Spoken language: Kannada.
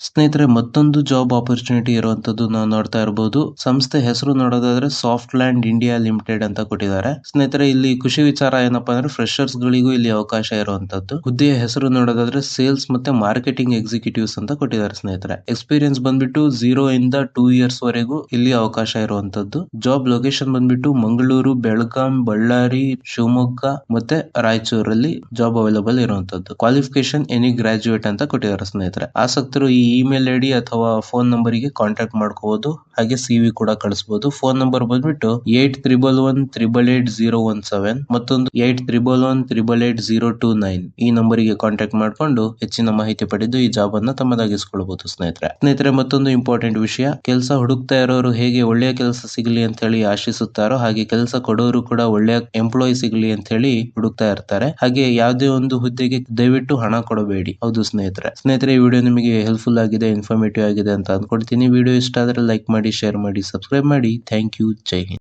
ಸ್ನೇಹಿತರೆ, ಮತ್ತೊಂದು ಜಾಬ್ ಆಪರ್ಚುನಿಟಿ ಇರುವಂತದ್ದು ನಾವು ನೋಡ್ತಾ ಇರಬಹುದು. ಸಂಸ್ಥೆ ಹೆಸರು ನೋಡೋದಾದ್ರೆ ಸಾಫ್ಟ್ ಲ್ಯಾಂಡ್ ಇಂಡಿಯಾ ಲಿಮಿಟೆಡ್ ಅಂತ ಕೊಟ್ಟಿದ್ದಾರೆ. ಸ್ನೇಹಿತರೆ, ಇಲ್ಲಿ ಖುಷಿ ವಿಚಾರ ಏನಪ್ಪಾ ಅಂದ್ರೆ ಫ್ರೆಶರ್ಸ್ ಗಳಿಗೂ ಇಲ್ಲಿ ಅವಕಾಶ ಇರುವಂತದ್ದು. ಹುದ್ದೆಯ ಹೆಸರು ನೋಡೋದಾದ್ರೆ ಸೇಲ್ಸ್ ಮತ್ತೆ ಮಾರ್ಕೆಟಿಂಗ್ ಎಕ್ಸಿಕ್ಯೂಟಿವ್ಸ್ ಅಂತ ಕೊಟ್ಟಿದ್ದಾರೆ. ಸ್ನೇಹಿತರೆ, ಎಕ್ಸ್ಪೀರಿಯನ್ಸ್ ಬಂದ್ಬಿಟ್ಟು 0 ಇಂದ 2 ಇಯರ್ಸ್ ವರೆಗೂ ಇಲ್ಲಿ ಅವಕಾಶ ಇರುವಂತದ್ದು. ಜಾಬ್ ಲೊಕೇಶನ್ ಬಂದ್ಬಿಟ್ಟು ಮಂಗಳೂರು, ಬೆಳಗಾಂ, ಬಳ್ಳಾರಿ, ಶಿವಮೊಗ್ಗ ಮತ್ತೆ ರಾಯಚೂರಲ್ಲಿ ಜಾಬ್ ಅವೈಲೇಬಲ್ ಇರುವಂತದ್ದು. ಕ್ವಾಲಿಫಿಕೇಶನ್ ಎನಿ ಗ್ರಾಜುಯೇಟ್ ಅಂತ ಕೊಟ್ಟಿದ್ದಾರೆ. ಸ್ನೇಹಿತರೆ, ಆಸಕ್ತರು ಈ ಇಮೇಲ್ ಐಡಿ ಅಥವಾ ಫೋನ್ ನಂಬರ್ ಗೆ ಕಾಂಟ್ಯಾಕ್ಟ್ ಮಾಡ್ಕೋಬಹುದು. ಹಾಗೆ CV ಕೂಡ ಕಳಿಸಬಹುದು. ಫೋನ್ ನಂಬರ್ ಬಂದ್ಬಿಟ್ಟು 8111888017 ಮತ್ತೊಂದು 8111888029. ಈ ನಂಬರ್ ಗೆ ಕಾಂಟ್ಯಾಕ್ಟ್ ಮಾಡ್ಕೊಂಡು ಹೆಚ್ಚಿನ ಮಾಹಿತಿ ಪಡೆದು ಈ ಜಾಬ್ ಅನ್ನ ತಮ್ಮದಾಗಿಸಿಕೊಳ್ಳಬಹುದು. ಸ್ನೇಹಿತರೆ, ಮತ್ತೊಂದು ಇಂಪಾರ್ಟೆಂಟ್ ವಿಷಯ, ಕೆಲಸ ಹುಡುಕ್ತಾ ಇರೋರು ಹೇಗೆ ಒಳ್ಳೆಯ ಕೆಲಸ ಸಿಗಲಿ ಅಂತ ಹೇಳಿ ಆಶಿಸುತ್ತಾರೋ ಹಾಗೆ ಕೆಲಸ ಕೊಡೋರು ಕೂಡ ಒಳ್ಳೆಯ ಎಂಪ್ಲಾಯ್ ಸಿಗಲಿ ಅಂತ ಹೇಳಿ ಹುಡುಕ್ತಾ ಇರ್ತಾರೆ. ಹಾಗೆ ಯಾವುದೇ ಒಂದು ಹುದ್ದೆಗೆ ದಯವಿಟ್ಟು ಹಣ ಕೊಡಬೇಡಿ. ಹೌದು ಸ್ನೇಹಿತರೆ, ಈ ವಿಡಿಯೋ ನಿಮಗೆ ಹೆಲ್ಪ್ಫುಲ್ ಆಗಿದೆ, ಇನ್ಫಾರ್ಮೇಟಿವ್ ಆಗಿದೆ ಅಂತ ಅನ್ಕೊಳ್ತೀನಿ. ವಿಡಿಯೋ ಇಷ್ಟ ಆದ್ರೆ ಲೈಕ್ ಮಾಡಿ, ಶೇರ್ ಮಾಡಿ, ಸಬ್ಸ್ಕ್ರೈಬ್ ಮಾಡಿ. Thank you. ಜೈ ಹಿಂದ್.